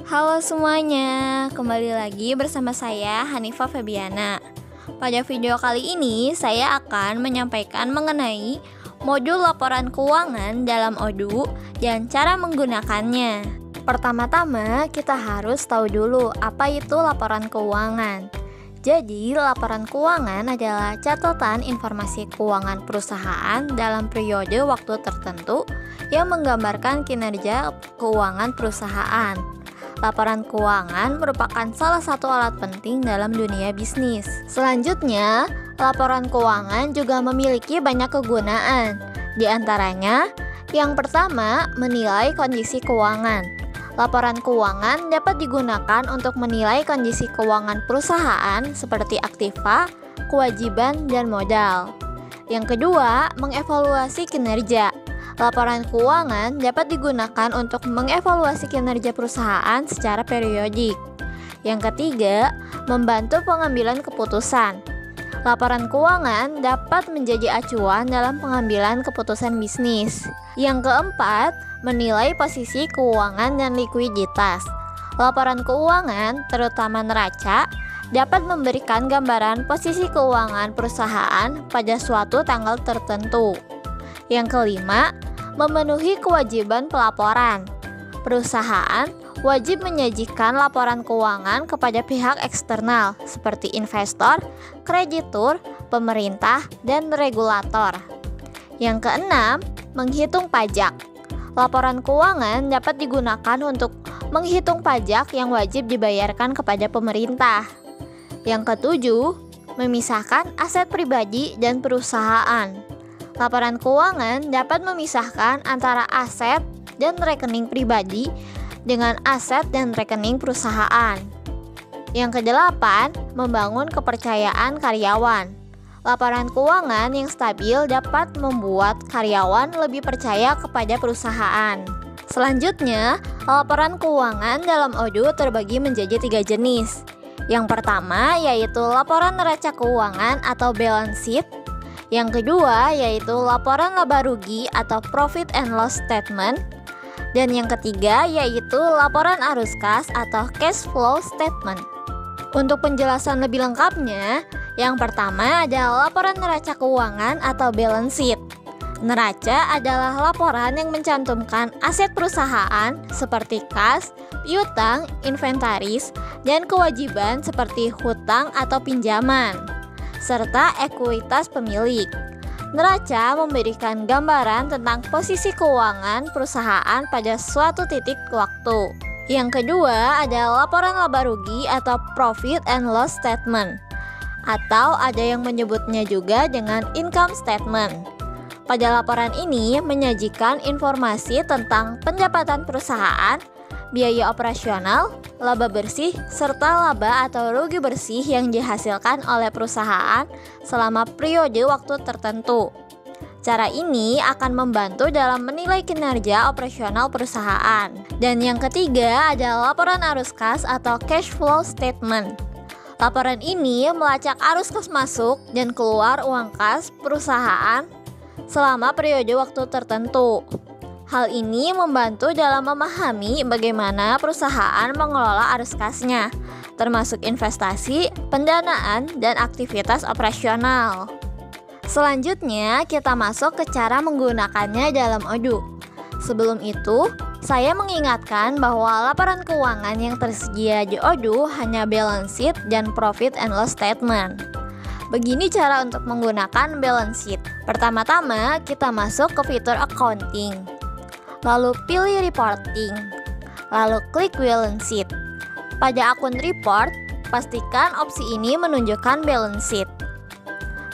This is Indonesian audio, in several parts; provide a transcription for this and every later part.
Halo semuanya, kembali lagi bersama saya Hanifah Febiana. Pada video kali ini saya akan menyampaikan mengenai modul laporan keuangan dalam Odoo dan cara menggunakannya. Pertama-tama kita harus tahu dulu apa itu laporan keuangan. Jadi, laporan keuangan adalah catatan informasi keuangan perusahaan dalam periode waktu tertentu yang menggambarkan kinerja keuangan perusahaan. Laporan keuangan merupakan salah satu alat penting dalam dunia bisnis. Selanjutnya, laporan keuangan juga memiliki banyak kegunaan. Di antaranya, yang pertama, menilai kondisi keuangan. Laporan keuangan dapat digunakan untuk menilai kondisi keuangan perusahaan seperti aktiva, kewajiban, dan modal. Yang kedua, mengevaluasi kinerja. Laporan keuangan dapat digunakan untuk mengevaluasi kinerja perusahaan secara periodik. Yang ketiga, membantu pengambilan keputusan. Laporan keuangan dapat menjadi acuan dalam pengambilan keputusan bisnis. Yang keempat, menilai posisi keuangan dan likuiditas. Laporan keuangan, terutama neraca, dapat memberikan gambaran posisi keuangan perusahaan pada suatu tanggal tertentu. Yang kelima, memenuhi kewajiban pelaporan. Perusahaan wajib menyajikan laporan keuangan kepada pihak eksternal seperti investor, kreditur, pemerintah, dan regulator. Yang keenam, menghitung pajak. Laporan keuangan dapat digunakan untuk menghitung pajak yang wajib dibayarkan kepada pemerintah. Yang ketujuh, memisahkan aset pribadi dan perusahaan. Laporan keuangan dapat memisahkan antara aset dan rekening pribadi dengan aset dan rekening perusahaan. Yang kedelapan, membangun kepercayaan karyawan. Laporan keuangan yang stabil dapat membuat karyawan lebih percaya kepada perusahaan. Selanjutnya, laporan keuangan dalam Odoo terbagi menjadi 3 jenis. Yang pertama yaitu laporan neraca keuangan atau balance sheet. Yang kedua yaitu laporan laba rugi atau profit and loss statement. Dan yang ketiga yaitu laporan arus kas atau cash flow statement. Untuk penjelasan lebih lengkapnya, yang pertama adalah laporan neraca keuangan atau balance sheet. Neraca adalah laporan yang mencantumkan aset perusahaan seperti kas, piutang, inventaris, dan kewajiban seperti hutang atau pinjaman, serta ekuitas pemilik. Neraca memberikan gambaran tentang posisi keuangan perusahaan pada suatu titik waktu. Yang kedua adalah laporan laba rugi atau profit and loss statement, atau ada yang menyebutnya juga dengan income statement. Pada laporan ini menyajikan informasi tentang pendapatan perusahaan, biaya operasional, laba bersih, serta laba atau rugi bersih yang dihasilkan oleh perusahaan selama periode waktu tertentu. Cara ini akan membantu dalam menilai kinerja operasional perusahaan. Dan yang ketiga adalah laporan arus kas atau cash flow statement. Laporan ini melacak arus kas masuk dan keluar uang kas perusahaan selama periode waktu tertentu. Hal ini membantu dalam memahami bagaimana perusahaan mengelola arus kasnya, termasuk investasi, pendanaan, dan aktivitas operasional. Selanjutnya, kita masuk ke cara menggunakannya dalam Odoo. Sebelum itu, saya mengingatkan bahwa laporan keuangan yang tersedia di Odoo hanya balance sheet dan profit and loss statement. Begini cara untuk menggunakan balance sheet. Pertama-tama, kita masuk ke fitur accounting. Lalu pilih reporting, lalu klik balance sheet. Pada akun report, pastikan opsi ini menunjukkan balance sheet.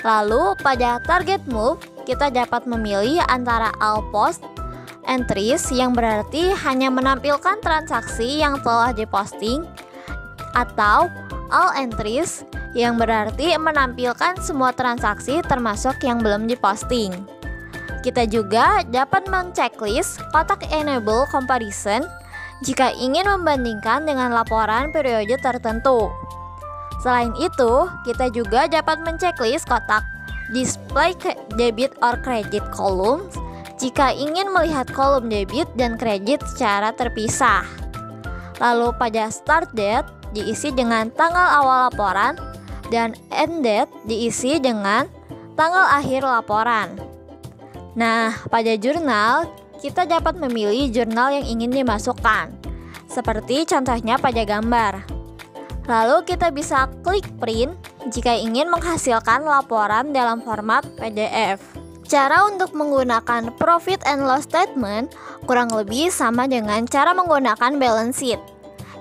Lalu pada target move, kita dapat memilih antara all post entries yang berarti hanya menampilkan transaksi yang telah diposting, atau all entries yang berarti menampilkan semua transaksi termasuk yang belum diposting. Kita juga dapat men-checklist kotak enable comparison jika ingin membandingkan dengan laporan periode tertentu. Selain itu, kita juga dapat men-checklist kotak display debit or credit columns jika ingin melihat kolom debit dan kredit secara terpisah. Lalu pada start date diisi dengan tanggal awal laporan dan end date diisi dengan tanggal akhir laporan. Nah, pada jurnal kita dapat memilih jurnal yang ingin dimasukkan, seperti contohnya pada gambar. Lalu kita bisa klik print jika ingin menghasilkan laporan dalam format PDF. Cara untuk menggunakan profit and loss statement kurang lebih sama dengan cara menggunakan balance sheet.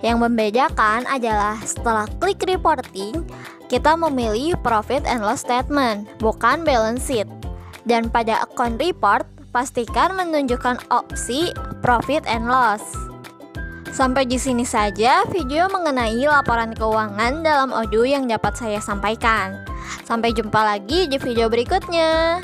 Yang membedakan adalah setelah klik reporting, kita memilih profit and loss statement, bukan balance sheet. Dan pada account report, pastikan menunjukkan opsi profit and loss. Sampai di sini saja video mengenai laporan keuangan dalam audio yang dapat saya sampaikan. Sampai jumpa lagi di video berikutnya.